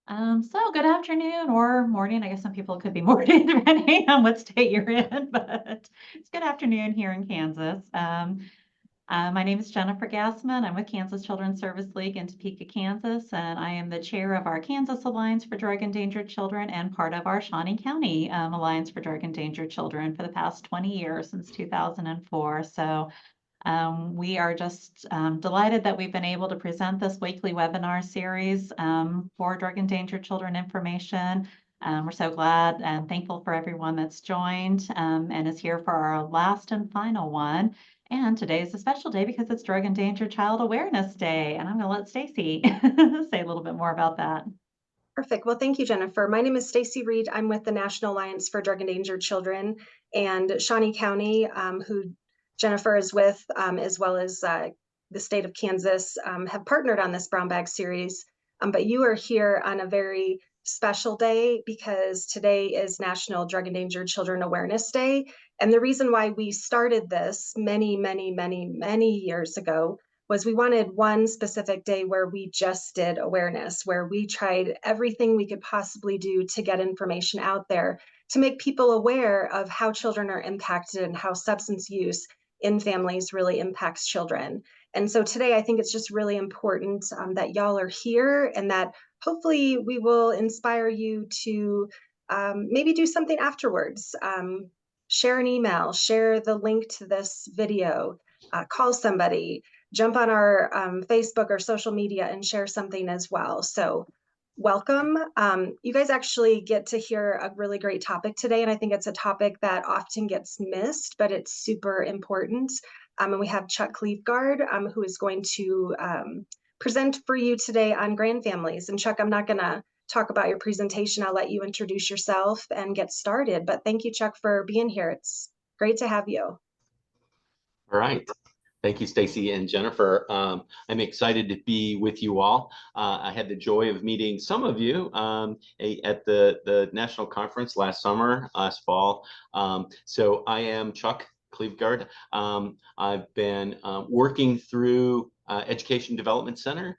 So good afternoon or morning. I guess some people could be morning depending on what state you're in, but it's good afternoon here in Kansas. My name is Jennifer Gassman. I'm with Kansas Children's Service League in Topeka, Kansas, and I am the chair of our Kansas Alliance for Drug Endangered Children and part of our Shawnee County Alliance for Drug Endangered Children for the past 20 years, since 2004. So we are just delighted that we've been able to present this weekly webinar series for drug endangered children information. We're so glad and thankful for everyone that's joined and is here for our last and final one. And today is a special day because it's Drug Endangered Child Awareness Day. And I'm going to let Stacy say a little bit more about that. Perfect. Well, thank you, Jennifer. My name is Stacy Reed. I'm with the National Alliance for Drug Endangered Children, and Shawnee County, who Jennifer is with, as well as the state of Kansas, have partnered on this brown bag series. But you are here on a very special day because today is National Drug Endangered Children Awareness Day. And the reason why we started this many years ago was we wanted one specific day where we just did awareness, where we tried everything we could possibly do to get information out there to make people aware of how children are impacted and how substance use in families really impacts children. And so today, I think it's just really important that y'all are here and that hopefully we will inspire you to maybe do something afterwards. Share an email, share the link to this video, call somebody, jump on our Facebook or social media and share something as well. So welcome. You guys actually get to hear a really great topic today, and I think it's a topic that often gets missed, but it's super important. And we have Chuck Klevgaard, who is going to present for you today on grand families. And Chuck, I'm not going to talk about your presentation. I'll let you introduce yourself and get started. But thank you, Chuck, for being here. It's great to have you. All right. Thank you, Stacy and Jennifer. I'm excited to be with you all. I had the joy of meeting some of you at the national conference last fall. So I am Chuck Klevgaard. I've been working through Education Development Center,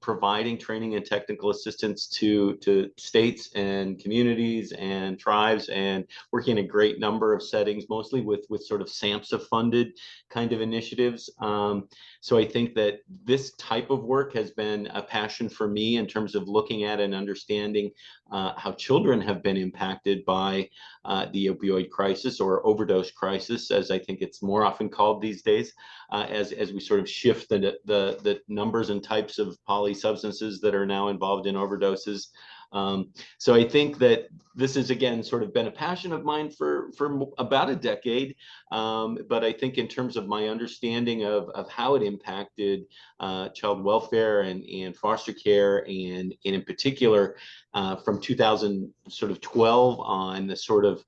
providing training and technical assistance to states and communities and tribes, and working in a great number of settings, mostly with sort of SAMHSA funded kind of initiatives. So I think that this type of work has been a passion for me in terms of looking at and understanding how children have been impacted by the opioid crisis, or overdose crisis, as I think it's more often called these days, as we sort of shift the numbers and types of polysubstances that are now involved in overdoses. So I think that this has, again, sort of been a passion of mine for about a decade. But I think in terms of my understanding of how it impacted child welfare and foster care, and in particular from 2012 on, the sort of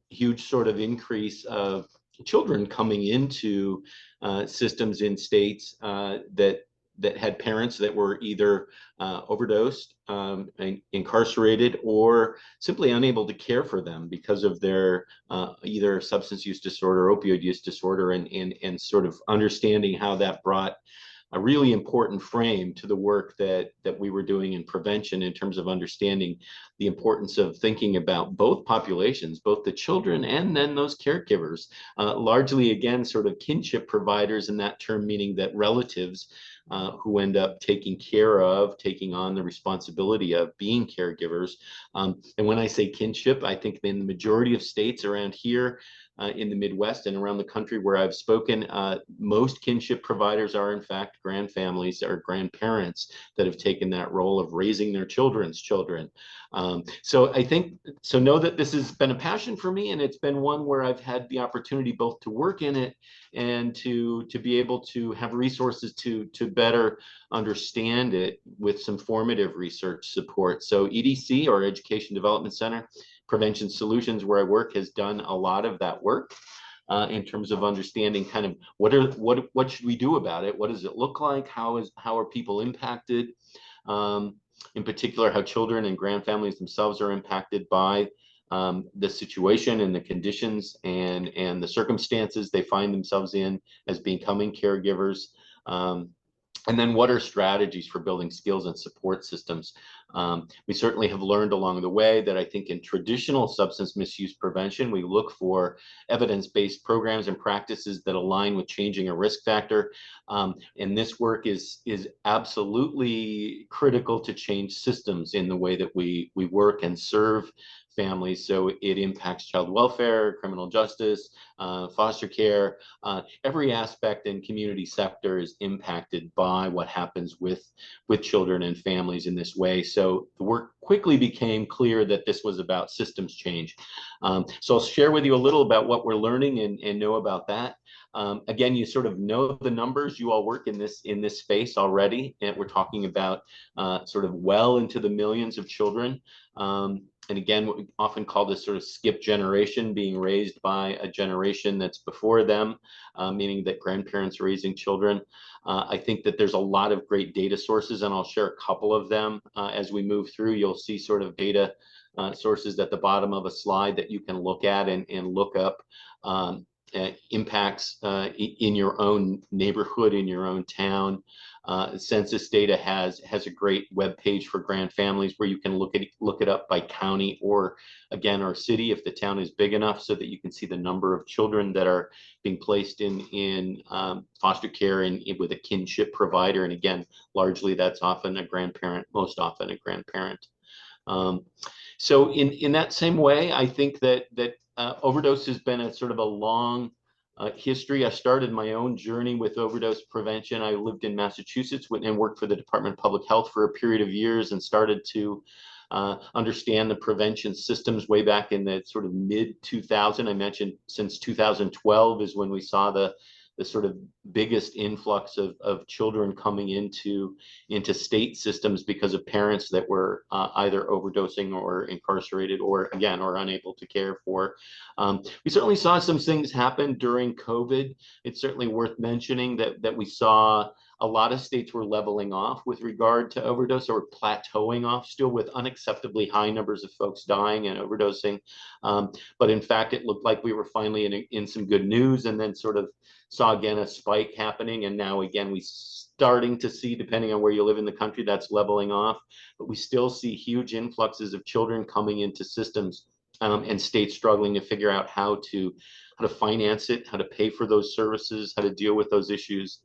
huge sort of increase of children coming into systems in states that had parents that were either overdosed, incarcerated, or simply unable to care for them because of their either substance use disorder or opioid use disorder, and sort of understanding how that brought a really important frame to the work that we were doing in prevention, in terms of understanding the importance of thinking about both populations, both the children and then those caregivers, largely, again, sort of kinship providers in that term, meaning that relatives who end up taking on the responsibility of being caregivers. And when I say kinship, I think in the majority of states around here, in the Midwest and around the country where I've spoken, most kinship providers are in fact grandfamilies or grandparents that have taken that role of raising their children's children. So I think, so know that this has been a passion for me, and it's been one where I've had the opportunity both to work in it and to be able to have resources to better understand it with some formative research support. So EDC, or Education Development Center, Prevention Solutions, where I work, has done a lot of that work in terms of understanding kind of what should we do about it? What does it look like? How are people impacted? In particular, how children and grandfamilies themselves are impacted by the situation and the conditions and the circumstances they find themselves in as becoming caregivers. And then what are strategies for building skills and support systems? We certainly have learned along the way that I think in traditional substance misuse prevention, we look for evidence-based programs and practices that align with changing a risk factor. And this work is absolutely critical to change systems in the way that we work and serve families. So it impacts child welfare, criminal justice, foster care. Every aspect in community sector is impacted by what happens with children and families in this way. So the work quickly became clear that this was about systems change. So I'll share with you a little about what we're learning and know about that. Again, you sort of know the numbers. You all work in this space already, and we're talking about sort of well into the millions of children. And again, what we often call this sort of skip generation, being raised by a generation that's before them, meaning that grandparents are raising children. I think that there's a lot of great data sources, and I'll share a couple of them as we move through. You'll see sort of data sources at the bottom of a slide that you can look at and look up impacts in your own neighborhood, in your own town. Census data has a great web page for grand families where you can look it up by county or again or city if the town is big enough, so that you can see the number of children that are being placed in foster care and with a kinship provider. And again, largely that's often a grandparent, most often a grandparent. So in that same way, I think that overdose has been a sort of a long history. I started my own journey with overdose prevention. I lived in Massachusetts and worked for the Department of Public Health for a period of years, and started to understand the prevention systems way back in the sort of mid 2000. I mentioned since 2012 is when we saw the sort of biggest influx of children coming into state systems because of parents that were either overdosing or incarcerated or unable to care for. We certainly saw some things happen during COVID. It's certainly worth mentioning that we saw a lot of states were leveling off with regard to overdose, or plateauing off still with unacceptably high numbers of folks dying and overdosing. But in fact, it looked like we were finally in some good news, and then sort of saw again a spike happening. And now again, we starting to see, depending on where you live in the country, that's leveling off. But we still see huge influxes of children coming into systems, and states struggling to figure out how to finance it, how to pay for those services, how to deal with those issues.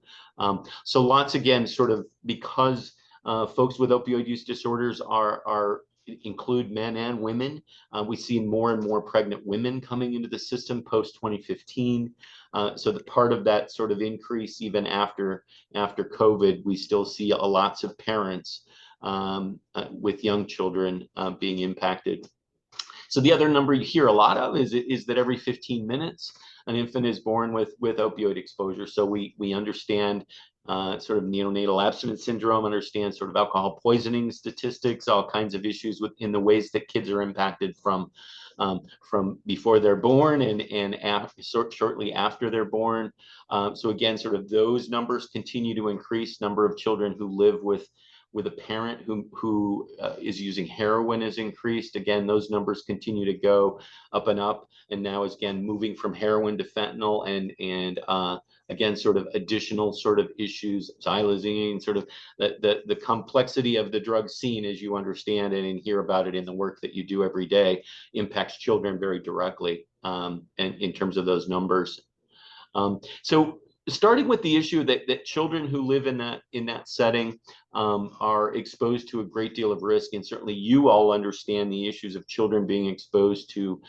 So lots, again, sort of because folks with opioid use disorders include men and women. We see more and more pregnant women coming into the system post 2015. So the part of that sort of increase, even after COVID, we still see lots of parents with young children being impacted. So the other number you hear a lot of is that every 15 minutes an infant is born with opioid exposure. So we understand sort of neonatal abstinence syndrome, understand sort of alcohol poisoning statistics, all kinds of issues in the ways that kids are impacted from before they're born and shortly after they're born. So again, sort of those numbers continue to increase. Number of children who live with a parent who is using heroin is increased. Again, those numbers continue to go up and up. And now is again moving from heroin to fentanyl and again, sort of additional sort of issues, xylazine, sort of the complexity of the drug scene as you understand it and hear about it in the work that you do every day impacts children very directly, and in terms of those numbers. So starting with the issue that children who live in that setting are exposed to a great deal of risk, and certainly you all understand the issues of children being exposed to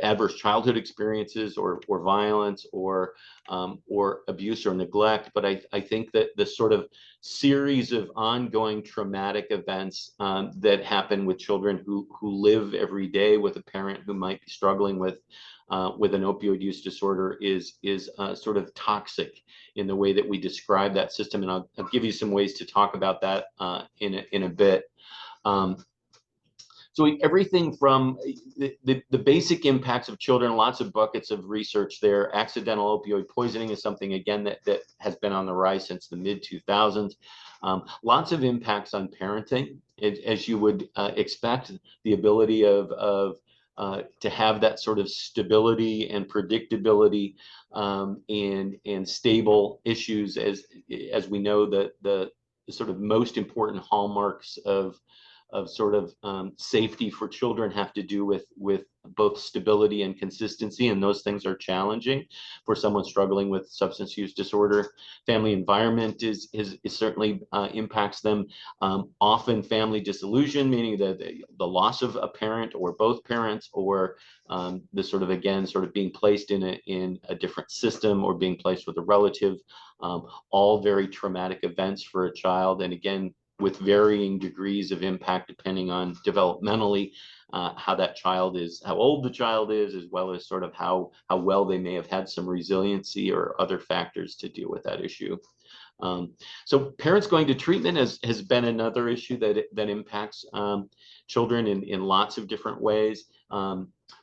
adverse childhood experiences or violence or abuse or neglect. But I think that the sort of series of ongoing traumatic events that happen with children who live every day with a parent who might be struggling with an opioid use disorder is sort of toxic in the way that we describe that system. And I'll give you some ways to talk about that in a bit. So everything from the basic impacts of children, lots of buckets of research there. Accidental opioid poisoning is something, again, that has been on the rise since the mid 2000s. Lots of impacts on parenting, as you would expect, the ability of to have that sort of stability and predictability, and stable issues, as we know that the sort of most important hallmarks of sort of safety for children have to do with both stability and consistency, and those things are challenging for someone struggling with substance use disorder. Family environment is certainly impacts them. Often family disillusion, meaning that the loss of a parent or both parents, or the sort of, again, sort of being placed in a different system, or being placed with a relative, all very traumatic events for a child, and again, with varying degrees of impact depending on developmentally how that child is, how old the child is, as well as sort of how well they may have had some resiliency or other factors to deal with that issue. So parents going to treatment has been another issue that impacts children in lots of different ways.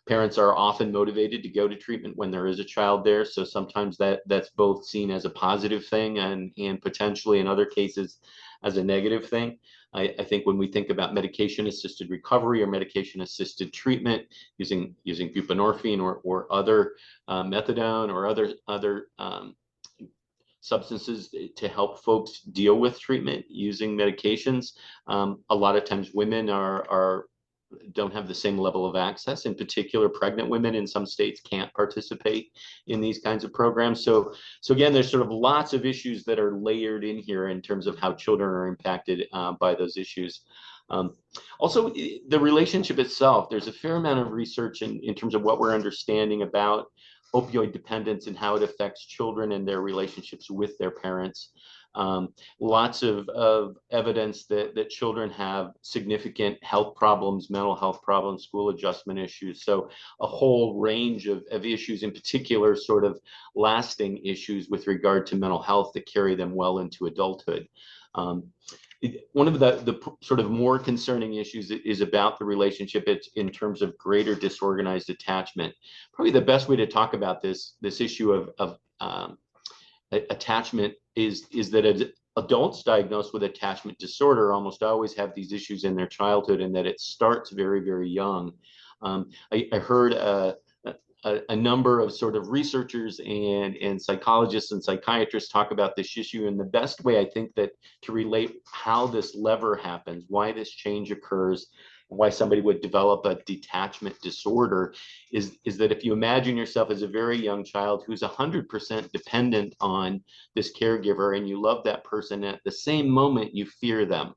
Parents are often motivated to go to treatment when there is a child there, so sometimes that's both seen as a positive thing and potentially in other cases as a negative thing. I think when we think about medication-assisted recovery or medication-assisted treatment using buprenorphine or other methadone or other substances to help folks deal with treatment using medications, a lot of times women don't have the same level of access. In particular, pregnant women in some states can't participate in these kinds of programs. So again, there's sort of lots of issues that are layered in here in terms of how children are impacted by those issues. Also, the relationship itself, there's a fair amount of research in terms of what we're understanding about opioid dependence and how it affects children and their relationships with their parents. Lots of evidence that children have significant health problems, mental health problems, school adjustment issues. So a whole range of issues, in particular, sort of lasting issues with regard to mental health that carry them well into adulthood. One of the sort of more concerning issues is about the relationship in terms of greater disorganized attachment. Probably the best way to talk about this issue of attachment is that as adults diagnosed with attachment disorder almost always have these issues in their childhood, and that it starts very, very young. I heard a number of sort of researchers and psychologists and psychiatrists talk about this issue, and the best way I think that to relate how this lever happens, why this change occurs, why somebody would develop a detachment disorder is that if you imagine yourself as a very young child who's 100% dependent on this caregiver, and you love that person, at the same moment you fear them.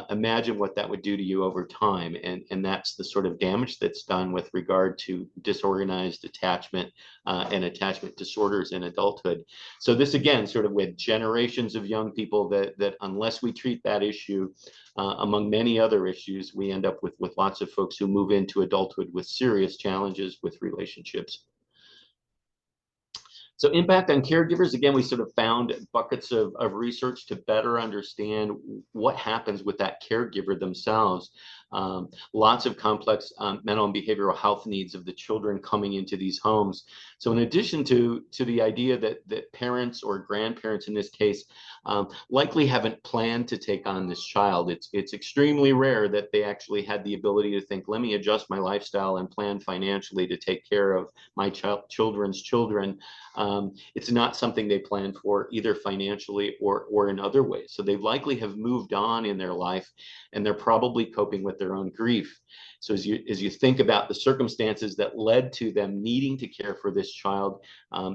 Imagine what that would do to you over time, and that's the sort of damage that's done with regard to disorganized attachment and attachment disorders in adulthood. So this, again, sort of with generations of young people that unless we treat that issue, among many other issues, we end up with lots of folks who move into adulthood with serious challenges with relationships. So impact on caregivers, again, we sort of found buckets of research to better understand what happens with that caregiver themselves. Lots of complex mental and behavioral health needs of the children coming into these homes. So in addition to the idea that parents or grandparents in this case likely haven't planned to take on this child, it's extremely rare that they actually had the ability to think, let me adjust my lifestyle and plan financially to take care of my children's children. It's not something they planned for either financially or in other ways. So they likely have moved on in their life, and they're probably coping with their own grief. So as you think about the circumstances that led to them needing to care for this child,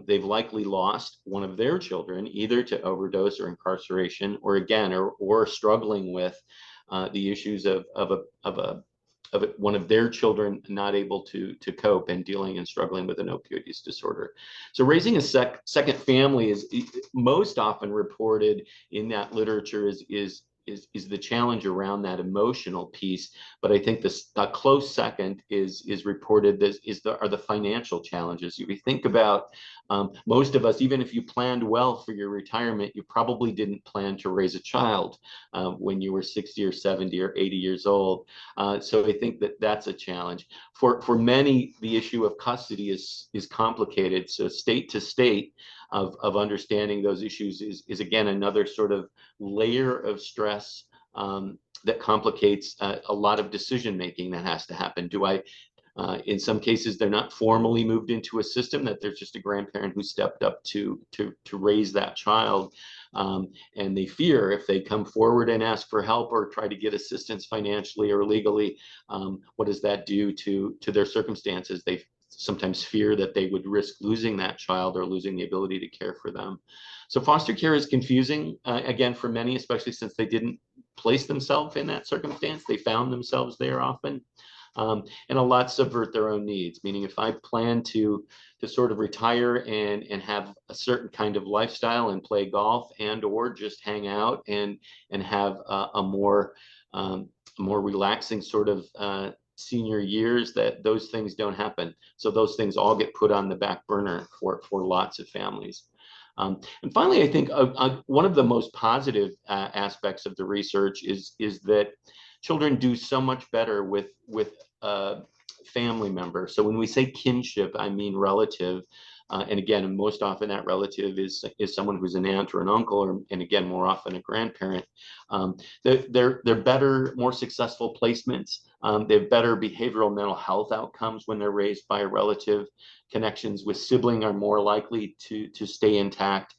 they've likely lost one of their children, either to overdose or incarceration, or again, or struggling with the issues of one of their children not able to cope and dealing and struggling with an opioid use disorder. So raising a second family is most often reported in that literature is the challenge around that emotional piece. But I think a close second is reported are the financial challenges. If you think about most of us, even if you planned well for your retirement, you probably didn't plan to raise a child when you were 60 or 70 or 80 years old. So I think that's a challenge. For many, the issue of custody is complicated. So state to state of understanding those issues is again another sort of layer of stress that complicates a lot of decision making that has to happen. In some cases, they're not formally moved into a system, that there's just a grandparent who stepped up to raise that child. And they fear if they come forward and ask for help or try to get assistance financially or legally, what does that do to their circumstances? They sometimes fear that they would risk losing that child or losing the ability to care for them. So foster care is confusing, again, for many, especially since they didn't place themselves in that circumstance. They found themselves there often. And a lot subvert their own needs, meaning if I plan to sort of retire and have a certain kind of lifestyle and play golf and or just hang out and have a more relaxing sort of senior years, that those things don't happen. So those things all get put on the back burner for lots of families. And finally, I think one of the most positive aspects of the research is that children do so much better with family members. So when we say kinship, I mean relative. And again, most often that relative is someone who's an aunt or an uncle, and again, more often a grandparent. They're better, more successful placements. They have better behavioral mental health outcomes when they're raised by a relative. Connections with sibling are more likely to stay intact.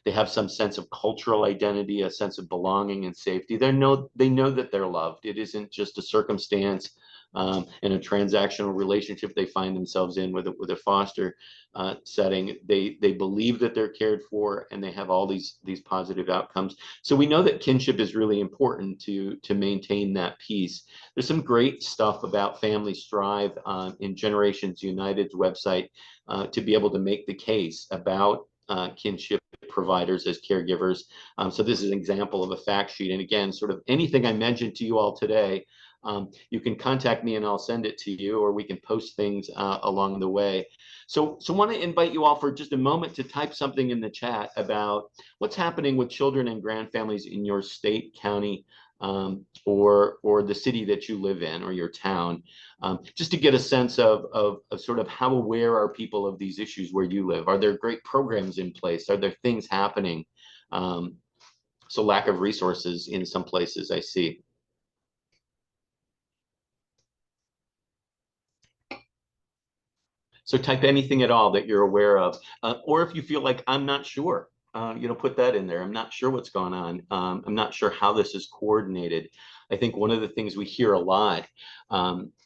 They have some sense of cultural identity, a sense of belonging and safety. They know that they're loved. It isn't just a circumstance in a transactional relationship they find themselves in with a foster setting. They believe that they're cared for, and they have all these positive outcomes. So we know that kinship is really important to maintain that peace. There's some great stuff about Family Strive in Generations United's website to be able to make the case about kinship providers as caregivers. So this is an example of a fact sheet. And again, sort of anything I mentioned to you all today, you can contact me and I'll send it to you, or we can post things along the way. So want to invite you all for just a moment to type something in the chat about what's happening with children and grand families in your state, county, or the city that you live in, or your town, just to get a sense of sort of how aware are people of these issues where you live. Are there great programs in place? Are there things happening? So lack of resources in some places, I see. So type anything at all that you're aware of, or if you feel like I'm not sure, put that in there. I'm not sure what's going on. I'm not sure how this is coordinated. I think one of the things we hear a lot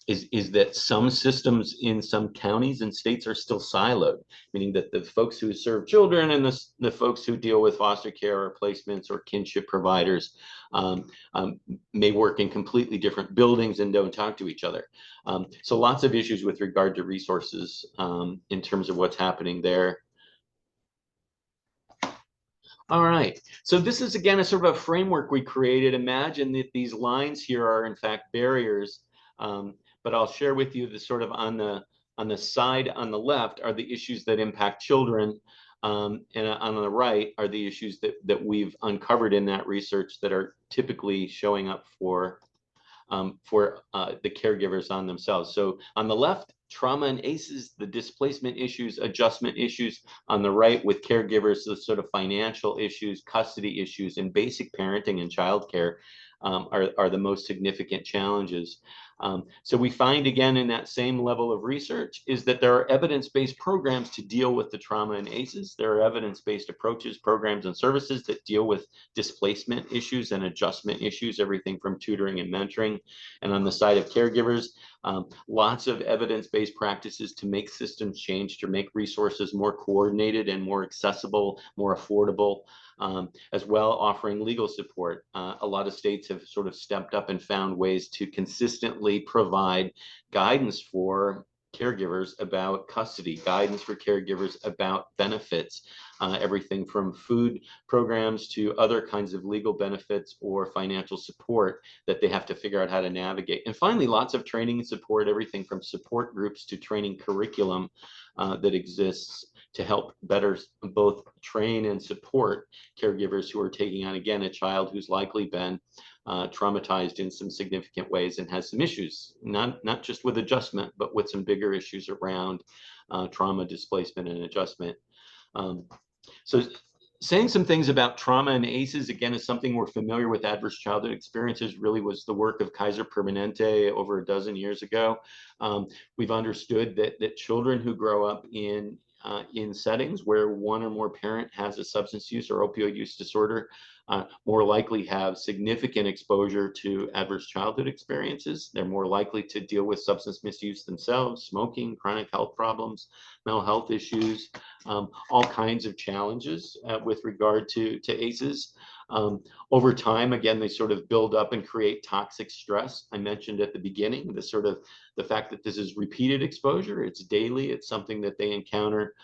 is that some systems in some counties and states are still siloed, meaning that the folks who serve children and the folks who deal with foster care or placements or kinship providers may work in completely different buildings and don't talk to each other. So lots of issues with regard to resources in terms of what's happening there. All right, so this is again a sort of a framework we created. Imagine that these lines here are in fact barriers, but I'll share with you the sort of on the side on the left are the issues that impact children, and on the right are the issues that we've uncovered in that research that are typically showing up for the caregivers on themselves. So on the left, trauma and ACEs, the displacement issues, adjustment issues. On the right, with caregivers, the sort of financial issues, custody issues, and basic parenting and childcare are the most significant challenges. So we find, again, in that same level of research, is that there are evidence-based programs to deal with the trauma and ACEs. There are evidence-based approaches, programs, and services that deal with displacement issues and adjustment issues, everything from tutoring and mentoring. And on the side of caregivers, lots of evidence-based practices to make systems change, to make resources more coordinated and more accessible, more affordable, as well offering legal support. A lot of states have sort of stepped up and found ways to consistently provide guidance for caregivers about custody, guidance for caregivers about benefits, everything from food programs to other kinds of legal benefits or financial support that they have to figure out how to navigate. And finally, lots of training and support, everything from support groups to training curriculum that exists to help better both train and support caregivers who are taking on, again, a child who's likely been traumatized in some significant ways and has some issues, not just with adjustment, but with some bigger issues around trauma, displacement, and adjustment. So saying some things about trauma and ACEs, again, is something we're familiar with. Adverse childhood experiences really was the work of Kaiser Permanente over a dozen years ago. We've understood that children who grow up in settings where one or more parent has a substance use or opioid use disorder more likely have significant exposure to adverse childhood experiences. They're more likely to deal with substance misuse themselves, smoking, chronic health problems, mental health issues, all kinds of challenges with regard to ACEs. Over time, again, they sort of build up and create toxic stress. I mentioned at the beginning, the fact that this is repeated exposure, it's daily, it's something that they encounter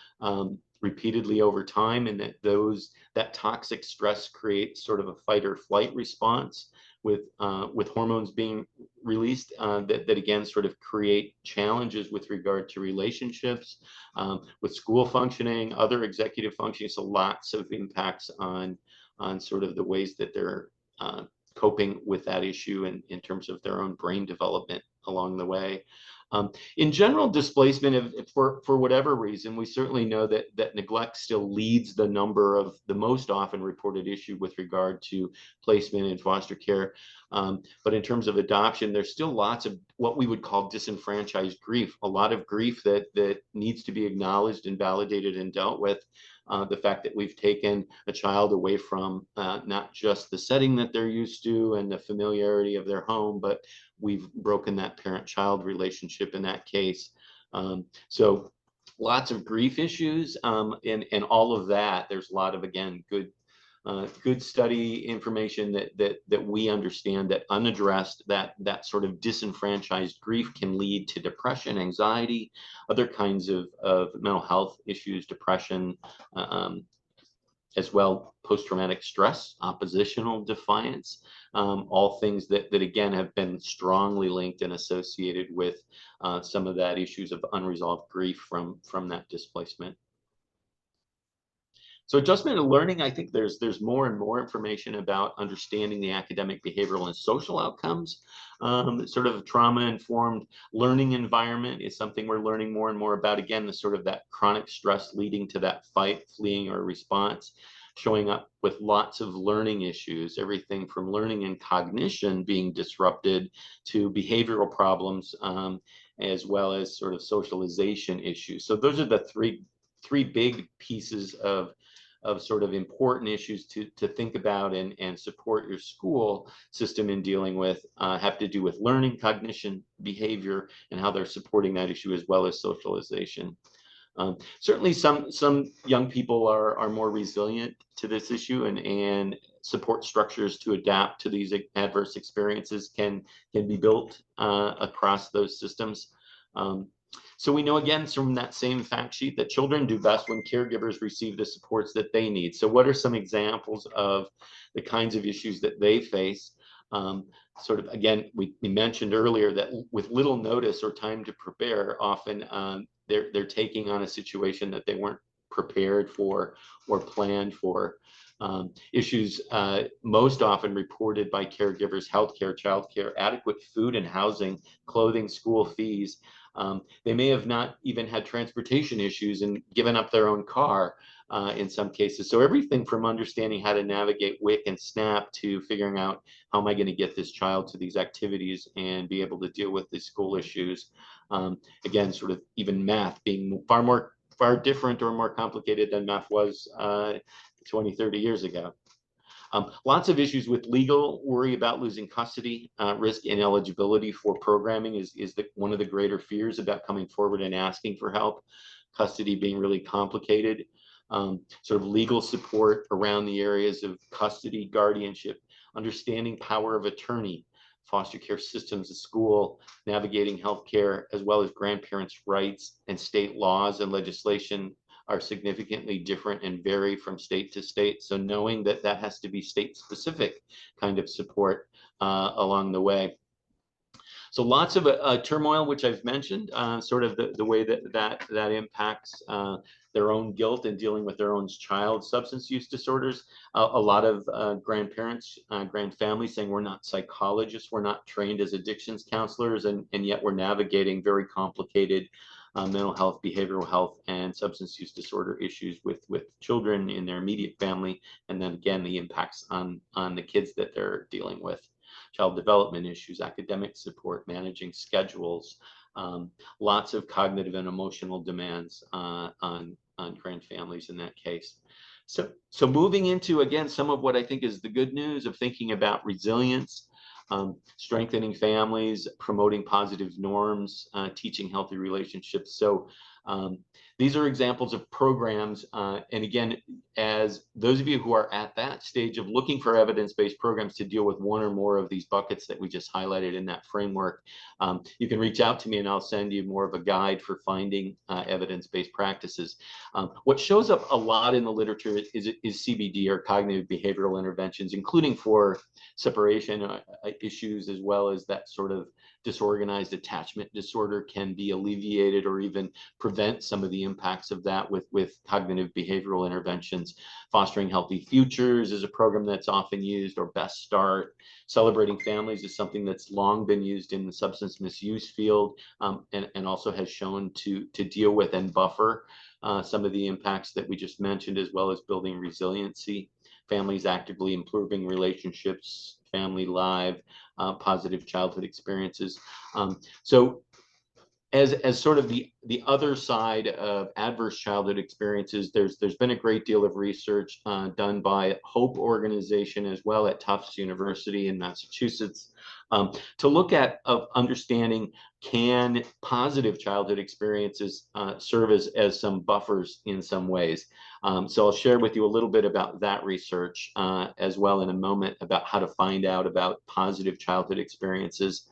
repeatedly over time, and that toxic stress creates sort of a fight or flight response with hormones being released that again sort of create challenges with regard to relationships, with school functioning, other executive functioning. So lots of impacts on sort of the ways that they're coping with that issue in terms of their own brain development along the way. In general, displacement, for whatever reason, we certainly know that neglect still leads the number of the most often reported issue with regard to placement in foster care. But in terms of adoption, there's still lots of what we would call disenfranchised grief, a lot of grief that needs to be acknowledged and validated and dealt with. The fact that we've taken a child away from not just the setting that they're used to and the familiarity of their home, but we've broken that parent-child relationship in that case. So lots of grief issues and all of that. There's a lot of, again, good study information that we understand that unaddressed, that sort of disenfranchised grief can lead to depression, anxiety, other kinds of mental health issues, depression, as well, post-traumatic stress, oppositional defiance, all things that again have been strongly linked and associated with some of that issues of unresolved grief from that displacement. So adjustment and learning, I think there's more and more information about understanding the academic, behavioral, and social outcomes. Sort of trauma-informed learning environment is something we're learning more and more about. Again, the sort of that chronic stress leading to that fight, fleeing, or response, showing up with lots of learning issues, everything from learning and cognition being disrupted to behavioral problems, as well as sort of socialization issues. So those are the three big pieces of sort of important issues to think about and support your school system in dealing with, have to do with learning, cognition, behavior, and how they're supporting that issue, as well as socialization. Certainly some young people are more resilient to this issue, and support structures to adapt to these adverse experiences can be built across those systems. So we know, again, from that same fact sheet, that children do best when caregivers receive the supports that they need. So what are some examples of the kinds of issues that they face? Sort of, again, we mentioned earlier that with little notice or time to prepare, often they're taking on a situation that they weren't prepared for or planned for. Issues most often reported by caregivers: healthcare, childcare, adequate food and housing, clothing, school fees. They may have not even had transportation issues and given up their own car in some cases. So everything from understanding how to navigate WIC and SNAP to figuring out how am I going to get this child to these activities and be able to deal with the school issues. Again, sort of even math being far different or more complicated than math was 20, 30 years ago. Lots of issues with legal, worry about losing custody, risk ineligibility for programming is one of the greater fears about coming forward and asking for help, custody being really complicated. Sort of legal support around the areas of custody, guardianship, understanding power of attorney, foster care systems, the school, navigating healthcare, as well as grandparents' rights, and state laws and legislation are significantly different and vary from state to state. So knowing that has to be state-specific kind of support along the way. So lots of turmoil, which I've mentioned, sort of the way that impacts their own guilt in dealing with their own child's substance use disorders. A lot of grandparents, grandfamilies saying we're not psychologists, we're not trained as addictions counselors, and yet we're navigating very complicated mental health, behavioral health, and substance use disorder issues with children in their immediate family, and then again the impacts on the kids that they're dealing with. Child development issues, academic support, managing schedules, lots of cognitive and emotional demands on grand families in that case. So moving into, again, some of what I think is the good news of thinking about resilience, strengthening families, promoting positive norms, teaching healthy relationships. So these are examples of programs. And again, as those of you who are at that stage of looking for evidence-based programs to deal with one or more of these buckets that we just highlighted in that framework, you can reach out to me and I'll send you more of a guide for finding evidence-based practices. What shows up a lot in the literature is CBD, or cognitive behavioral interventions, including for separation issues, as well as that sort of disorganized attachment disorder can be alleviated or even prevent some of the impacts of that with cognitive behavioral interventions. Fostering Healthy Futures is a program that's often used, or Best Start. Celebrating Families is something that's long been used in the substance misuse field, and also has shown to deal with and buffer some of the impacts that we just mentioned, as well as building resiliency. Families Actively Improving Relationships, Family Live, Positive Childhood Experiences. So as sort of the other side of adverse childhood experiences, there's been a great deal of research done by Hope Organization, as well at Tufts University in Massachusetts, to look at understanding, can positive childhood experiences serve as some buffers in some ways. So I'll share with you a little bit about that research as well in a moment, about how to find out about positive childhood experiences.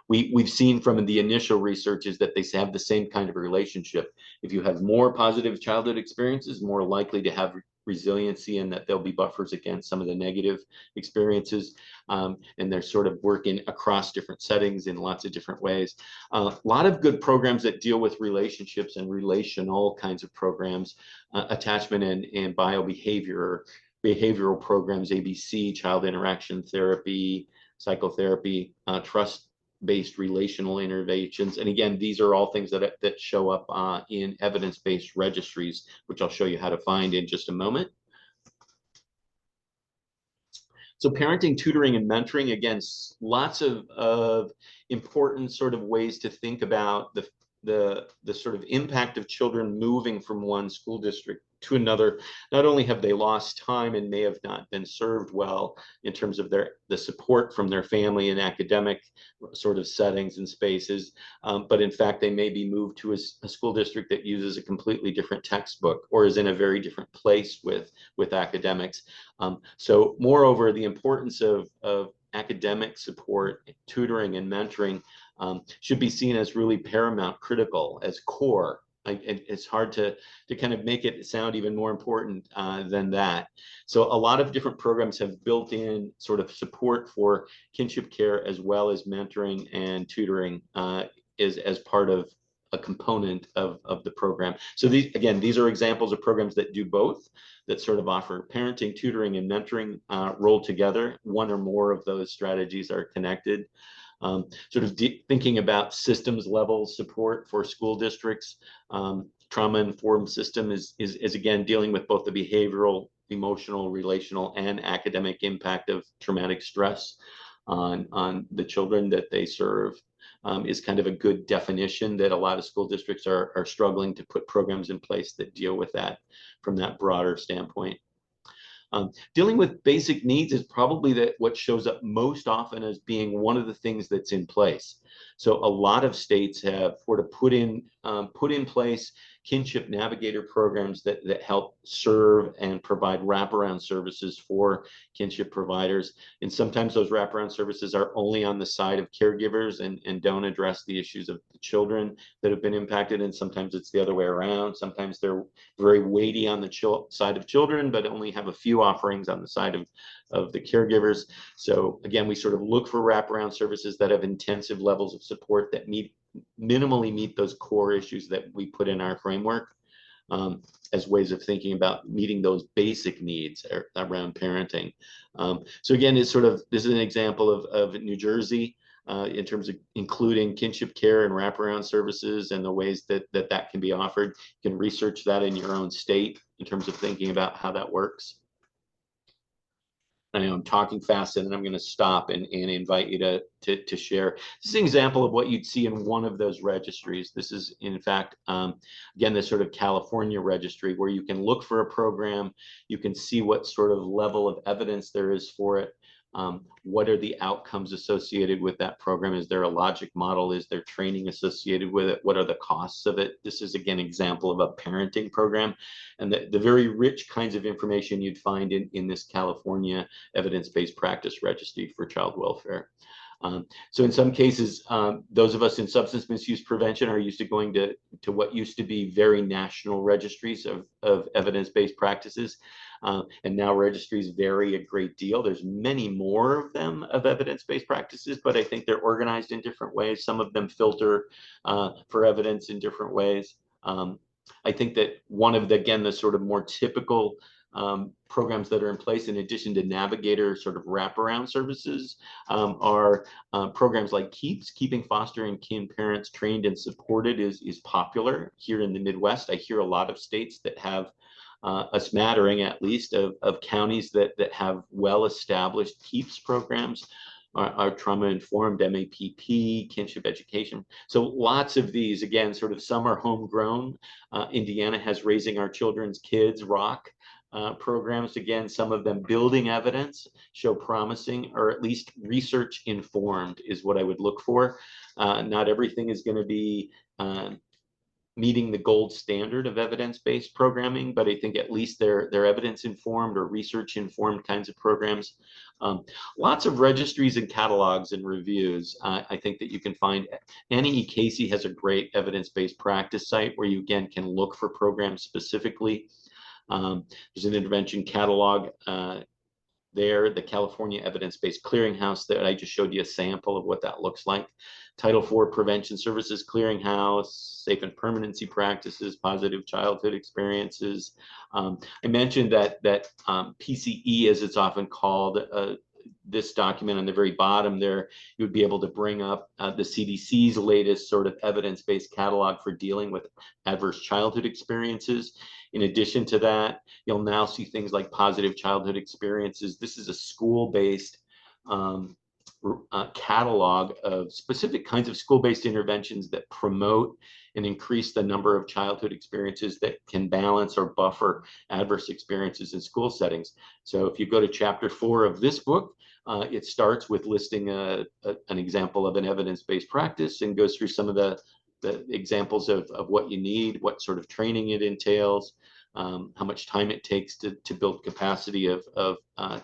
We've seen from the initial research is that they have the same kind of relationship. If you have more positive childhood experiences, more likely to have resiliency, and that there'll be buffers against some of the negative experiences. And they're sort of working across different settings in lots of different ways. A lot of good programs that deal with relationships and relational kinds of programs, attachment and biobehavior, behavioral programs, ABC, child interaction therapy, psychotherapy, trust-based relational interventions. And again, these are all things that show up in evidence-based registries, which I'll show you how to find in just a moment. So parenting, tutoring, and mentoring, again, lots of important sort of ways to think about the sort of impact of children moving from one school district to another. Not only have they lost time and may have not been served well in terms of the support from their family and academic sort of settings and spaces, but in fact they may be moved to a school district that uses a completely different textbook, or is in a very different place with academics. So moreover, the importance of academic support, tutoring, and mentoring should be seen as really paramount, critical, as core. Like it's hard to kind of make it sound even more important than that. So a lot of different programs have built in sort of support for kinship care, as well as mentoring and tutoring as part of a component of the program. So these are examples of programs that do both, that sort of offer parenting, tutoring, and mentoring rolled together. One or more of those strategies are connected. Sort of thinking about systems level support for school districts. Trauma-informed system is again dealing with both the behavioral, emotional, relational, and academic impact of traumatic stress on the children that they serve. Is kind of a good definition that a lot of school districts are struggling to put programs in place that deal with that from that broader standpoint. Dealing with basic needs is probably what shows up most often as being one of the things that's in place. So a lot of states have sort of put in place kinship navigator programs that help serve and provide wraparound services for kinship providers. And sometimes those wraparound services are only on the side of caregivers and don't address the issues of the children that have been impacted. And sometimes it's the other way around. Sometimes they're very weighty on the side of children, but only have a few offerings on the side of the caregivers. So again, we sort of look for wraparound services that have intensive levels of support that minimally meet those core issues that we put in our framework. as ways of thinking about meeting those basic needs around parenting. So again, this is an example of New Jersey in terms of including kinship care and wraparound services and the ways that can be offered. You can research that in your own state in terms of thinking about how that works. I know I'm talking fast, and then I'm going to stop and invite you to share. This is an example of what you'd see in one of those registries. This is, in fact, again, this sort of California registry where you can look for a program, you can see what sort of level of evidence there is for it. What are the outcomes associated with that program? Is there a logic model? Is there training associated with it? What are the costs of it? This is, again, an example of a parenting program, and the very rich kinds of information you'd find in this California evidence-based practice registry for child welfare. So in some cases, those of us in substance misuse prevention are used to going to what used to be very national registries of evidence-based practices. And now registries vary a great deal. There's many more of them of evidence-based practices, but I think they're organized in different ways. Some of them filter for evidence in different ways. I think that one of the sort of more typical programs that are in place, in addition to Navigator sort of wraparound services, are programs like KEEPS, Keeping Foster and Kin Parents Trained and Supported, is popular here in the Midwest. I hear a lot of states that have a smattering, at least, of counties that have well-established KEEPS programs. Our trauma-informed MAPP, kinship education. So lots of these, again, sort of some are homegrown. Indiana has Raising Our Children's Kids, ROC, programs. Again, some of them building evidence, show promising, or at least research informed is what I would look for. Not everything is going to be meeting the gold standard of evidence-based programming, but I think at least they're evidence-informed or research-informed kinds of programs. Lots of registries and catalogs and reviews. I think that you can find. Annie E. Casey has a great evidence-based practice site where you, again, can look for programs specifically. There's an intervention catalog there, the California Evidence-Based Clearinghouse that I just showed you a sample of what that looks like. Title IV Prevention Services Clearinghouse, Safe and Permanency Practices, Positive Childhood Experiences. I mentioned that PCE, as it's often called, this document on the very bottom there, you would be able to bring up the CDC's latest sort of evidence-based catalog for dealing with adverse childhood experiences. In addition to that, you'll now see things like positive childhood experiences. This is a school-based catalog of specific kinds of school-based interventions that promote and increase the number of childhood experiences that can balance or buffer adverse experiences in school settings. So if you go to chapter 4 of this book, it starts with listing an example of an evidence-based practice and goes through some of the examples of what you need, what sort of training it entails, how much time it takes to build capacity of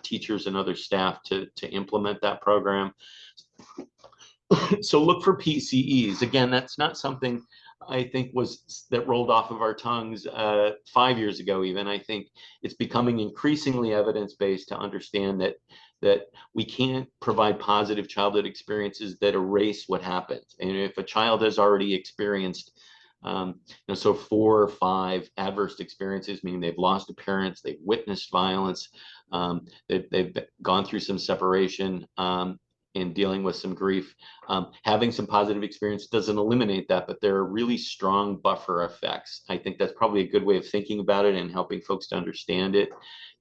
teachers and other staff to implement that program. So look for PCEs. Again, that's not something I think that rolled off of our tongues 5 years ago even. I think it's becoming increasingly evidence-based to understand that we can't provide positive childhood experiences that erase what happens. And if a child has already experienced so 4 or 5 adverse experiences, meaning they've lost a parent, they've witnessed violence, they've gone through some separation, in dealing with some grief, having some positive experience doesn't eliminate that, but there are really strong buffer effects. I think that's probably a good way of thinking about it and helping folks to understand it.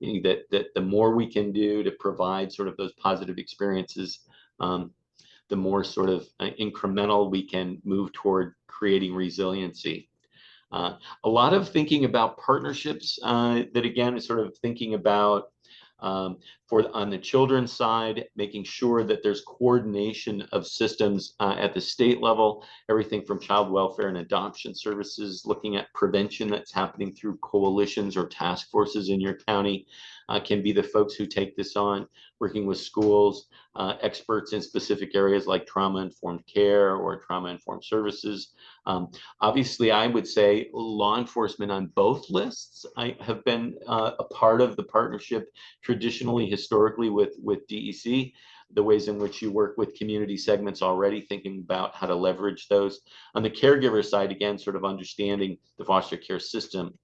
That the more we can do to provide sort of those positive experiences, the more sort of incremental we can move toward creating resiliency. A lot of thinking about partnerships that, again, is sort of thinking about on the children's side, making sure that there's coordination of systems at the state level, everything from child welfare and adoption services, looking at prevention that's happening through coalitions or task forces in your county, can be the folks who take this on, working with schools, experts in specific areas like trauma-informed care or trauma-informed services. Obviously, I would say law enforcement on both lists. I have been a part of the partnership traditionally, historically, with DEC, the ways in which you work with community segments already, thinking about how to leverage those. On the caregiver side, again, sort of understanding the foster care system.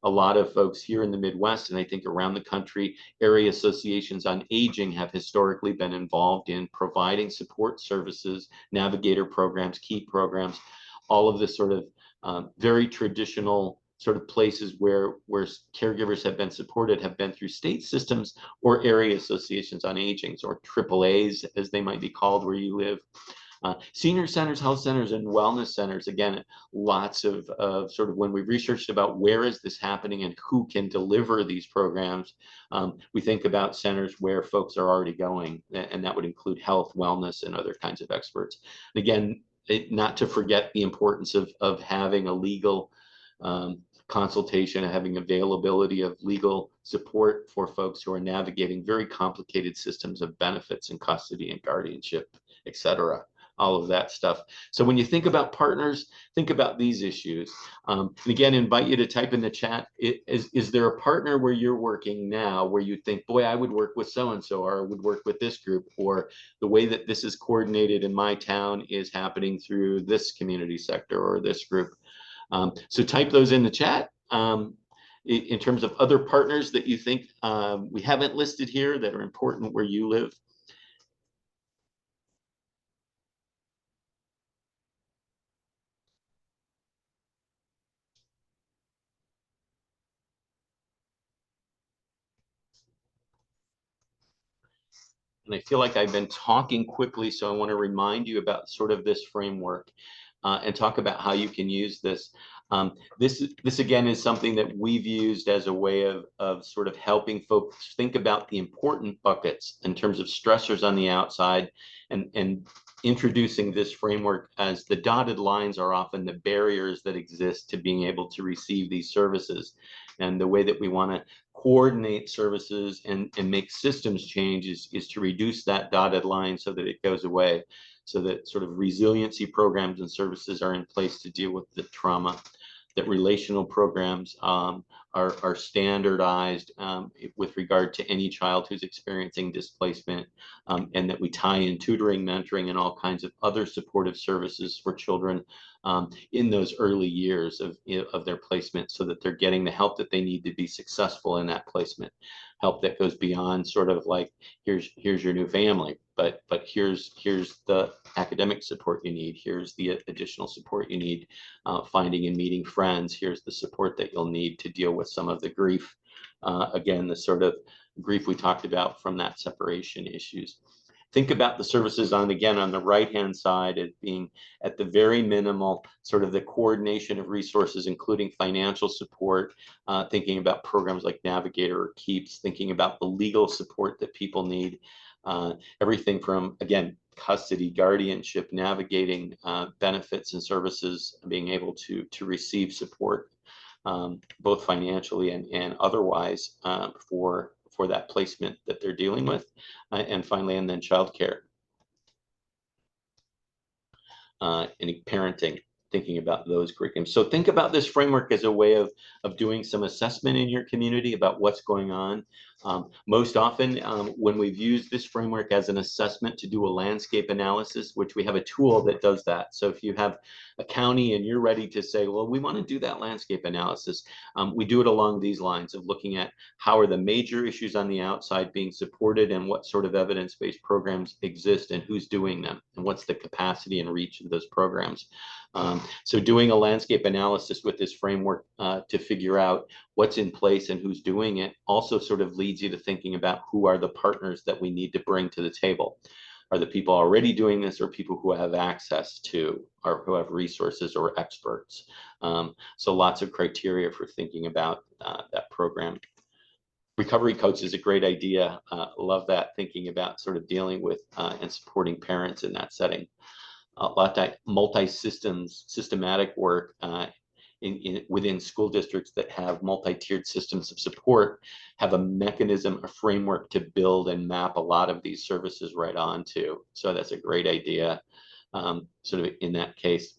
a lot of folks here in the Midwest, and I think around the country, area associations on aging have historically been involved in providing support services, navigator programs, key programs, all of this sort of very traditional sort of places where caregivers have been supported have been through state systems or area associations on aging, or AAAs as they might be called where you live. Senior centers, health centers, and wellness centers, again, lots of sort of when we researched about where is this happening and who can deliver these programs, we think about centers where folks are already going, and that would include health, wellness, and other kinds of experts. And again, not to forget the importance of having a legal consultation and having availability of legal support for folks who are navigating very complicated systems of benefits and custody and guardianship, et cetera. All of that stuff. So when you think about partners, think about these issues. And again, invite you to type in the chat, is there a partner where you're working now where you think, boy, I would work with so-and-so, or I would work with this group, or the way that this is coordinated in my town is happening through this community sector or this group. So type those in the chat. In terms of other partners that you think we haven't listed here that are important where you live. And I feel like I've been talking quickly, so I want to remind you about sort of this framework and talk about how you can use this. This again is something that we've used as a way of sort of helping folks think about the important buckets in terms of stressors on the outside, and introducing this framework as the dotted lines are often the barriers that exist to being able to receive these services. And the way that we want to coordinate services and make systems changes is to reduce that dotted line so that it goes away, so that sort of resiliency programs and services are in place to deal with the trauma, that relational programs are standardized with regard to any child who's experiencing displacement, and that we tie in tutoring, mentoring, and all kinds of other supportive services for children in those early years of their placement, so that they're getting the help that they need to be successful in that placement. Help that goes beyond sort of like, here's your new family, but here's the academic support you need, here's the additional support you need, finding and meeting friends, here's the support that you'll need to deal with some of the grief, again, the sort of grief we talked about from that separation issues. Think about the services on the right-hand side as being at the very minimal, sort of the coordination of resources, including financial support, thinking about programs like Navigator or Keeps, thinking about the legal support that people need, everything from, again, custody, guardianship, navigating benefits and services, being able to receive support, both financially and otherwise, for that placement that they're dealing with, and finally, and then childcare, any parenting, thinking about those curriculums. So think about this framework as a way of doing some assessment in your community about what's going on. Most often, when we've used this framework as an assessment to do a landscape analysis, which we have a tool that does that. So if you have a county and you're ready to say, well, we want to do that landscape analysis, we do it along these lines of looking at how are the major issues on the outside being supported, and what sort of evidence-based programs exist, and who's doing them, and what's the capacity and reach of those programs. So doing a landscape analysis with this framework to figure out what's in place and who's doing it also sort of leads you to thinking about who are the partners that we need to bring to the table. Are the people already doing this, or people who have access to, or who have resources or experts? So lots of criteria for thinking about that program. Recovery coach is a great idea. Love that, thinking about sort of dealing with and supporting parents in that setting. A lot of systematic work within school districts that have multi-tiered systems of support have a mechanism, a framework to build and map a lot of these services right onto. So that's a great idea, sort of in that case.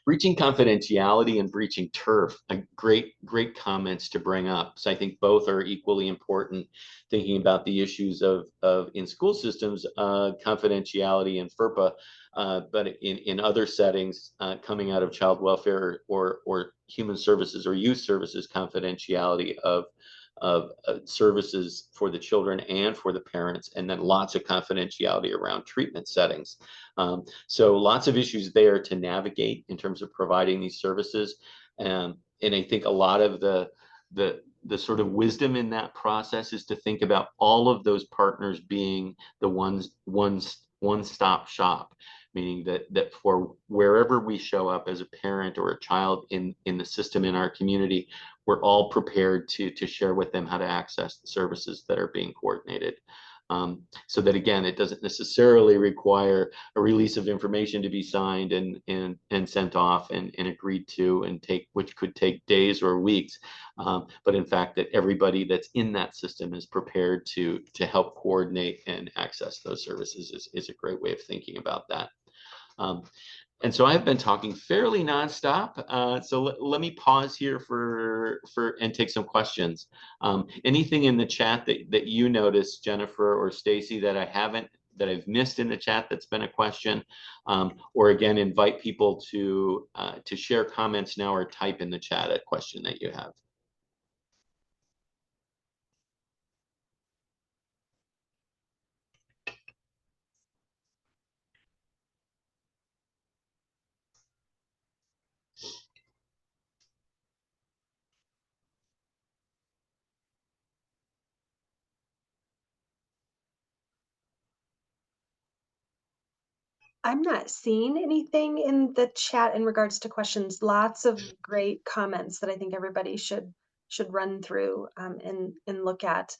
Breaching confidentiality and breaching turf, great comments to bring up. So I think both are equally important, thinking about the issues of in school systems, confidentiality and FERPA, but in other settings, coming out of child welfare or human services or youth services, confidentiality of services for the children and for the parents, and then lots of confidentiality around treatment settings. So lots of issues there to navigate in terms of providing these services. And I think a lot of the sort of wisdom in that process is to think about all of those partners being the one-stop shop, meaning that for wherever we show up as a parent or a child in the system in our community, we're all prepared to share with them how to access the services that are being coordinated. So that, again, it doesn't necessarily require a release of information to be signed and sent off and agreed to, and which could take days or weeks. But in fact, that everybody that's in that system is prepared to help coordinate and access those services is a great way of thinking about that. And so I've been talking fairly nonstop. So let me pause here and take some questions. Anything in the chat that you noticed, Jennifer or Stacy, that I've missed in the chat that's been a question, or again, invite people to share comments now or type in the chat a question that you have. I'm not seeing anything in the chat in regards to questions. Lots of great comments that I think everybody should run through and look at.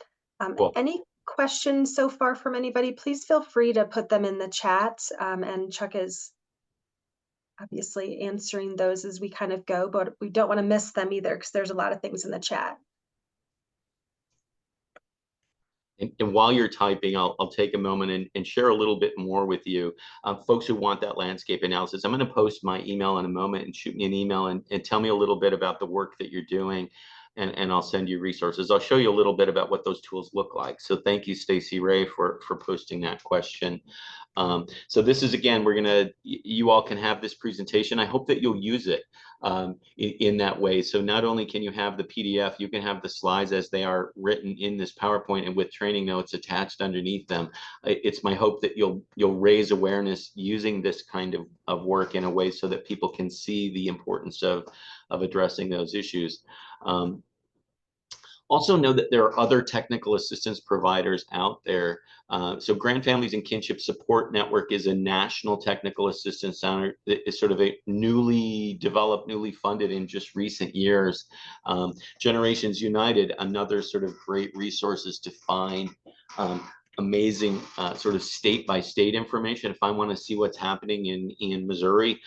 Cool. Any questions so far from anybody? Please feel free to put them in the chat, and Chuck is obviously answering those as we kind of go, but we don't want to miss them either because there's a lot of things in the chat. And while you're typing, I'll take a moment and share a little bit more with you. Folks who want that landscape analysis, I'm going to post my email in a moment, and shoot me an email and tell me a little bit about the work that you're doing, and I'll send you resources. I'll show you a little bit about what those tools look like. So thank you, Stacy Ray, for posting that question. So this is, again, you all can have this presentation. I hope that you'll use it in that way. So not only can you have the PDF, you can have the slides as they are written in this PowerPoint and with training notes attached underneath them. It's my hope that you'll raise awareness using this kind of work in a way so that people can see the importance of addressing those issues. Also know that there are other technical assistance providers out there. So Grand Families and Kinship Support Network is a national technical assistance center. It's sort of a newly developed, newly funded in just recent years. Generations United, another sort of great resources to find amazing sort of state-by-state information. If I want to see what's happening in Missouri,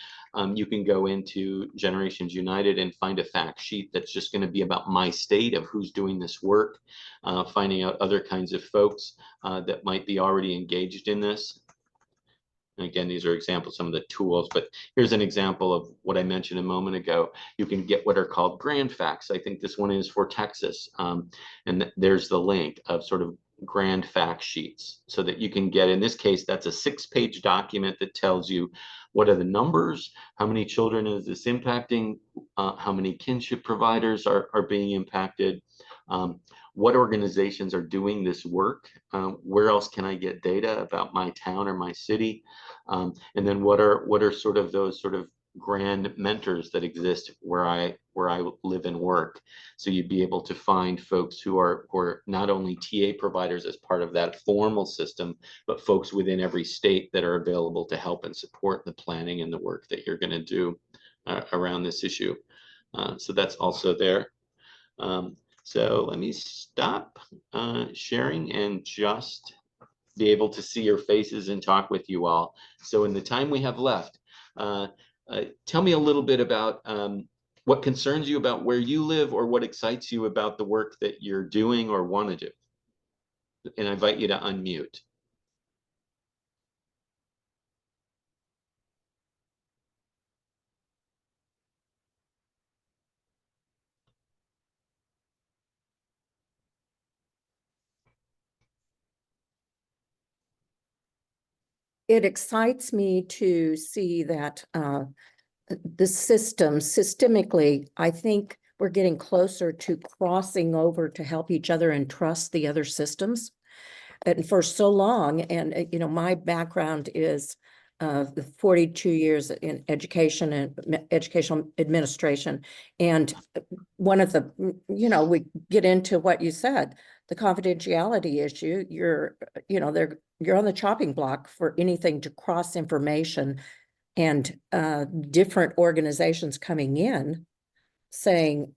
you can go into Generations United and find a fact sheet that's just going to be about my state of who's doing this work, finding out other kinds of folks that might be already engaged in this. And again, these are examples, some of the tools, but here's an example of what I mentioned a moment ago. You can get what are called grand facts. I think this one is for Texas. And there's the link of sort of grand fact sheets so that you can get, in this case, that's a 6-page document that tells you what are the numbers, how many children is this impacting, how many kinship providers are being impacted, what organizations are doing this work, where else can I get data about my town or my city, and then what are sort of those sort of grand mentors that exist where I live and work. So you'd be able to find folks who are not only TA providers as part of that formal system, but folks within every state that are available to help and support the planning and the work that you're going to do around this issue. So that's also there. So let me stop sharing and just be able to see your faces and talk with you all. So in the time we have left, tell me a little bit about what concerns you about where you live, or what excites you about the work that you're doing or want to do. And I invite you to unmute. it excites me to see that the system, systemically, I think we're getting closer to crossing over to help each other and trust the other systems. And for so long, and you know, my background is 42 years in education and educational administration. And one of the, you know, we get into what you said, the confidentiality issue, you're on the chopping block for anything to cross information, and different organizations coming in saying,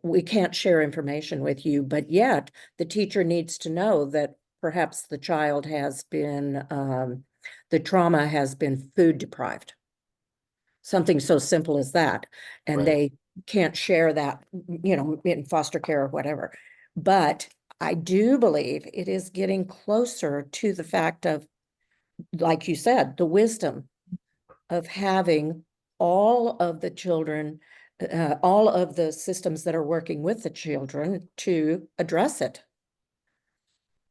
we can't share information with you, but yet the teacher needs to know that perhaps the child has been, the trauma has been food deprived. Something so simple as that. And Right. they can't share that, you know, in foster care or whatever. But I do believe it is getting closer to the fact of, like you said, the wisdom of having all of the children, all of the systems that are working with the children to address it.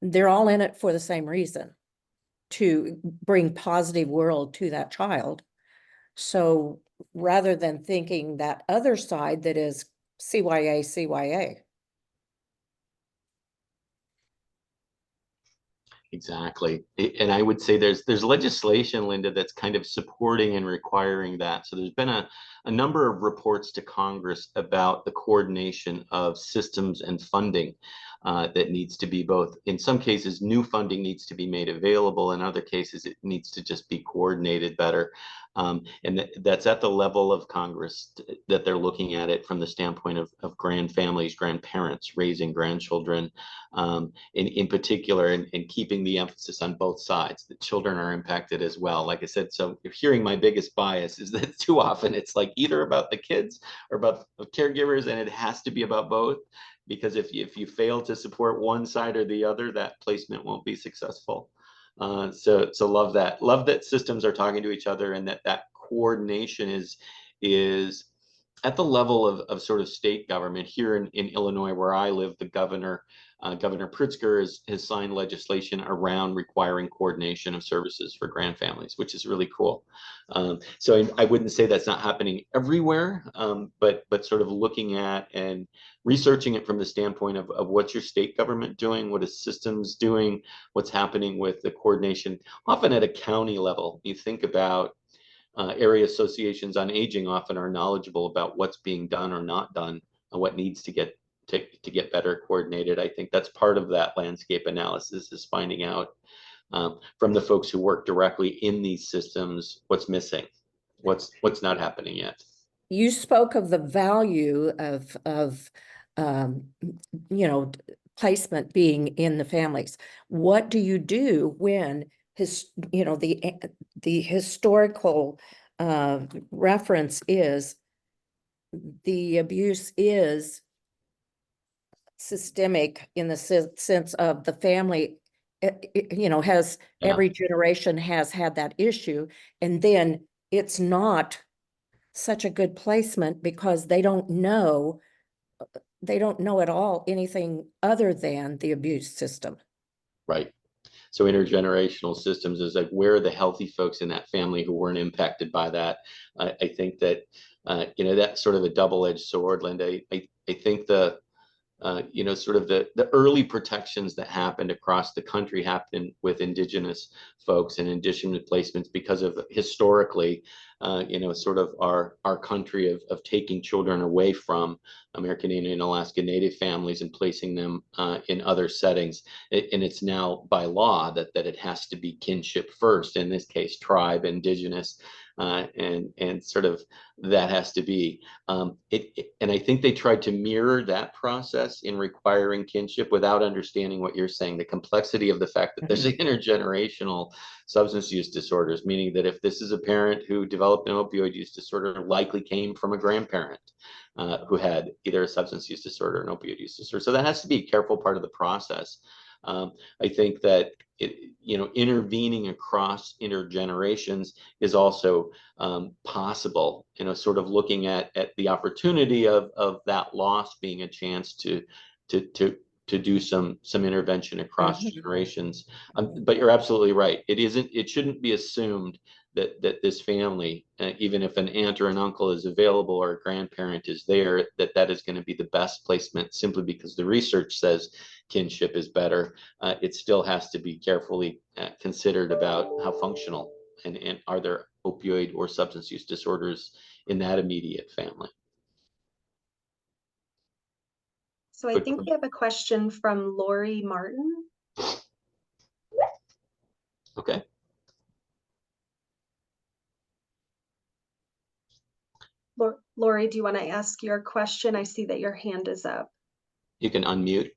They're all in it for the same reason, to bring positive world to that child. So rather than thinking that other side that is CYA, CYA. Exactly. And I would say there's legislation, Linda, that's kind of supporting and requiring that. So there's been a number of reports to Congress about the coordination of systems and funding that needs to be both, in some cases, new funding needs to be made available. In other cases, it needs to just be coordinated better. And that's at the level of Congress that they're looking at it from the standpoint of grandfamilies, grandparents raising grandchildren, in particular, and keeping the emphasis on both sides. The children are impacted as well. Like I said, so you're hearing my biggest bias is that too often it's like either about the kids or about the caregivers, and it has to be about both. Because if you fail to support one side or the other, that placement won't be successful. So love that systems are talking to each other, and that coordination is at the level of sort of state government. Here in Illinois, where I live, the Governor Pritzker has signed legislation around requiring coordination of services for grandfamilies, which is really cool. So I wouldn't say that's not happening everywhere, but sort of looking at and researching it from the standpoint of what's your state government doing, what is systems doing, what's happening with the coordination, often at a county level. You think about area associations on aging often are knowledgeable about what's being done or not done and what needs to get better coordinated. I think that's part of that landscape analysis, is finding out from the folks who work directly in these systems what's missing, what's not happening yet. You spoke of the value of you know, placement being in the families. What do you do when the historical reference is the abuse is systemic in the sense of the family, has every generation has had that issue, and then it's not such a good placement because they don't know at all anything other than the abuse system. Right. So intergenerational systems is like, where are the healthy folks in that family who weren't impacted by that? I think that, that's sort of a double-edged sword, Linda. I think sort of the early protections that happened across the country happened with Indigenous folks and Indigenous placements because of historically, sort of our country of taking children away from American Indian, Alaska Native families and placing them in other settings. And it's now by law that it has to be kinship first, in this case, tribe, Indigenous, and sort of that has to be. And I think they tried to mirror that process in requiring kinship without understanding what you're saying, the complexity of the fact that there's intergenerational substance use disorders, meaning that if this is a parent who developed an opioid use disorder, likely came from a grandparent who had either a substance use disorder or an opioid use disorder. So that has to be a careful part of the process. I think that intervening across intergenerations is also possible, sort of looking at the opportunity of that loss being a chance to to do some intervention across Mhm. generations. But you're absolutely right. It shouldn't be assumed that this family, even if an aunt or an uncle is available or a grandparent is there, that is going to be the best placement simply because the research says kinship is better. It still has to be carefully considered about how functional and are there opioid or substance use disorders in that immediate family. So I Good think we have a question from Lori Martin. Okay. Lori, do you want to ask your question? I see that your hand is up. You can unmute.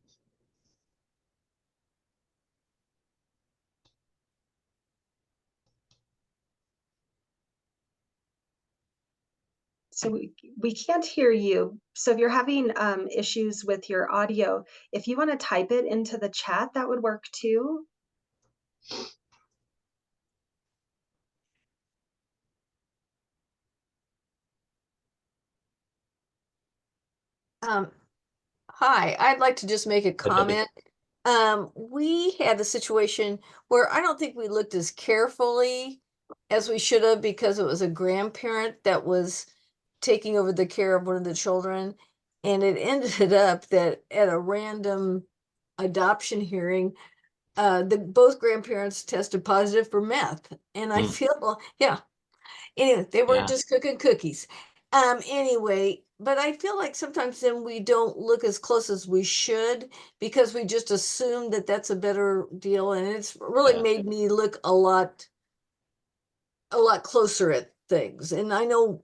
So we can't hear you. So if you're having issues with your audio, if you want to type it into the chat, that would work too. Hi, I'd like to just make a Debbie. comment. We had a situation where I don't think we looked as carefully as we should have because it was a grandparent that was taking over the care of one of the children. And it ended up that at a random adoption hearing, both grandparents tested positive for meth. And I feel, yeah, anyway, they weren't Yeah. just cooking cookies. Anyway, but I feel like sometimes then we don't look as close as we should because we just assume that that's a better deal, and it's really Yeah. made me look a lot closer at things. And I know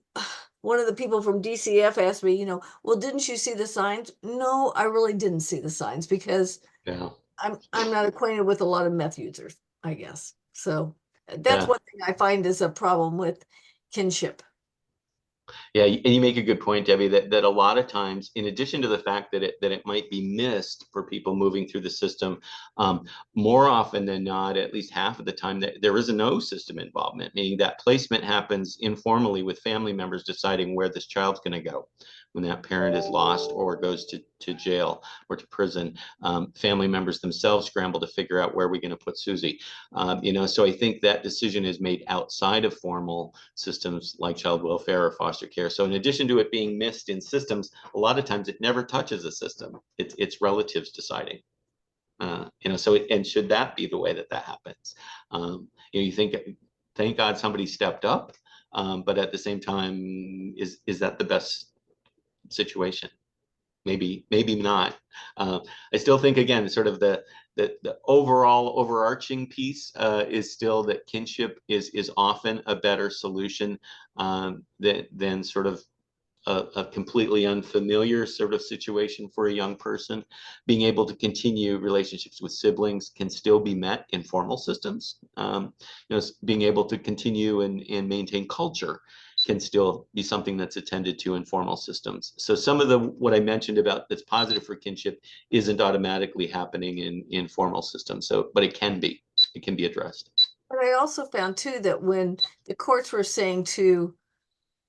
one of the people from DCF asked me, well, didn't you see the signs? No, I really didn't see the signs because Yeah. I'm not acquainted with a lot of meth users, I guess. So that's Yeah. one thing I find is a problem with kinship. Yeah, and you make a good point, Debbie, that a lot of times, in addition to the fact that it might be missed for people moving through the system, more often than not, at least half of the time, that there is no system involvement, meaning that placement happens informally with family members deciding where this child's going to go when that parent is lost or goes to jail or to prison. Family members themselves scramble to figure out where we're going to put Susie. So I think that decision is made outside of formal systems like child welfare or foster care. So in addition to it being missed in systems, a lot of times it never touches a system. It's relatives deciding. And should that be the way that happens? You think, thank God somebody stepped up, but at the same time, is that the best situation? Maybe not. I still think, again, sort of the overall overarching piece is still that kinship is often a better solution than sort of a completely unfamiliar sort of situation for a young person. Being able to continue relationships with siblings can still be met in formal systems. Being able to continue and maintain culture can still be something that's attended to in formal systems. So some of what I mentioned about that's positive for kinship isn't automatically happening in formal systems. But it can be addressed. But I also found too that when the courts were saying to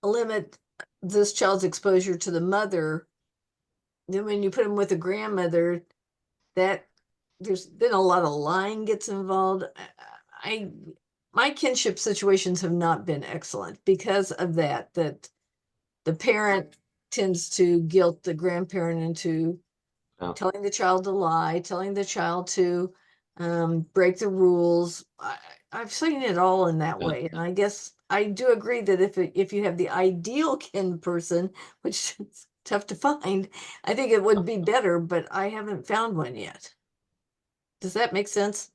limit this child's exposure to the mother, then when you put him with a grandmother, that there's been a lot of lying gets involved. My kinship situations have not been excellent because of that the parent tends to guilt the grandparent into telling the child to lie, telling the child to break the rules. I've seen it all in that way, and I guess I do agree that if you have the ideal kin person, which is tough to find, I think it would be better, but I haven't found one yet. Does that make sense?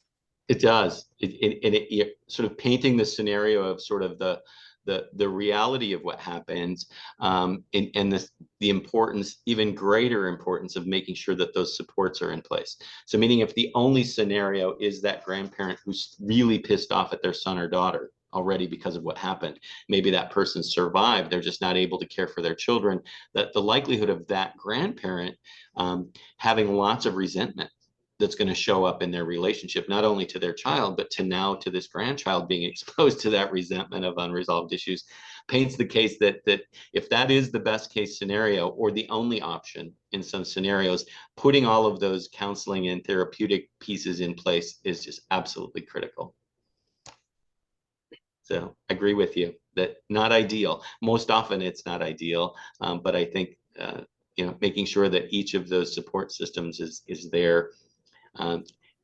It does. You're sort of painting the scenario of sort of the reality of what happens, and the importance, even greater importance, of making sure that those supports are in place. So meaning if the only scenario is that grandparent who's really pissed off at their son or daughter already because of what happened, maybe that person survived, they're just not able to care for their children, that the likelihood of that grandparent having lots of resentment that's going to show up in their relationship, not only to their child, but to this grandchild being exposed to that resentment of unresolved issues, paints the case that if that is the best case scenario or the only option in some scenarios, putting all of those counseling and therapeutic pieces in place is just absolutely critical. So I agree with you that not ideal. Most often it's not ideal, but I think making sure that each of those support systems is there,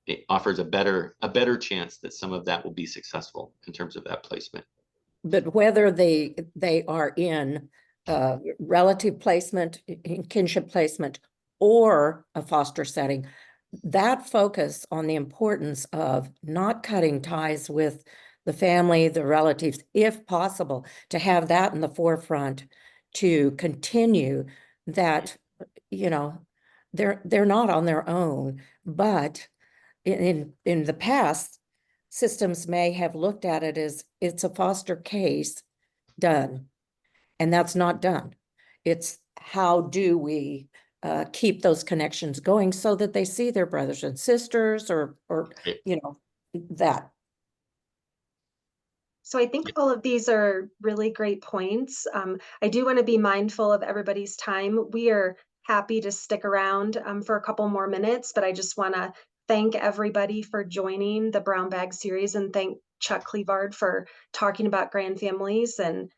it offers a better chance that some of that will be successful in terms of that placement. But whether they are in relative placement, in kinship placement, or a foster setting, that focus on the importance of not cutting ties with the family, the relatives, if possible, to have that in the forefront, to continue that, they're not on their own, but in the past, systems may have looked at it as it's a foster case done, and that's not done. It's how do we keep those connections going so that they see their brothers and sisters or that. So I think all of these are really great points. I do want to be mindful of everybody's time. We are happy to stick around for a couple more minutes, but I just want to thank everybody for joining the Brown Bag series and thank Chuck Klevgaard for talking about grand families and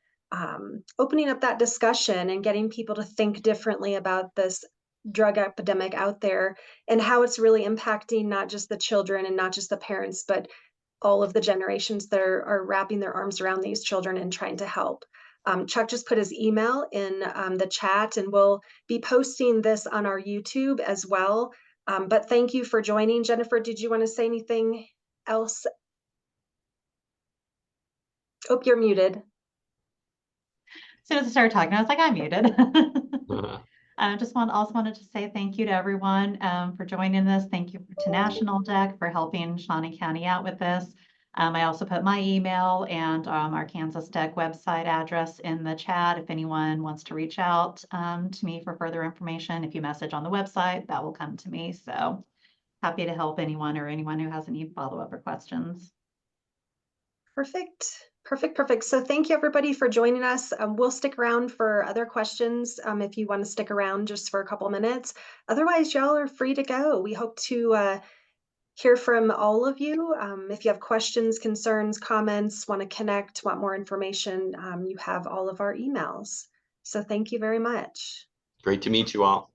opening up that discussion and getting people to think differently about this drug epidemic out there and how it's really impacting not just the children and not just the parents, but all of the generations that are wrapping their arms around these children and trying to help. Chuck just put his email in the chat, and we'll be posting this on our YouTube as well. But thank you for joining. Jennifer, did you want to say anything else? Oh, you're muted. As soon as I started talking, I was like, I'm muted. I also wanted to say thank you to everyone for joining this. Thank you to National DEC for helping Shawnee County out with this. I also put my email and our Kansas DEC website address in the chat if anyone wants to reach out to me for further information. If you message on the website, that will come to me. So happy to help anyone who has any follow-up or questions. Perfect. So thank you everybody for joining us. We'll stick around for other questions if you want to stick around just for a couple minutes. Otherwise, y'all are free to go. We hope to hear from all of you. If you have questions, concerns, comments, want to connect, want more information, you have all of our emails. So thank you very much. Great to meet you all.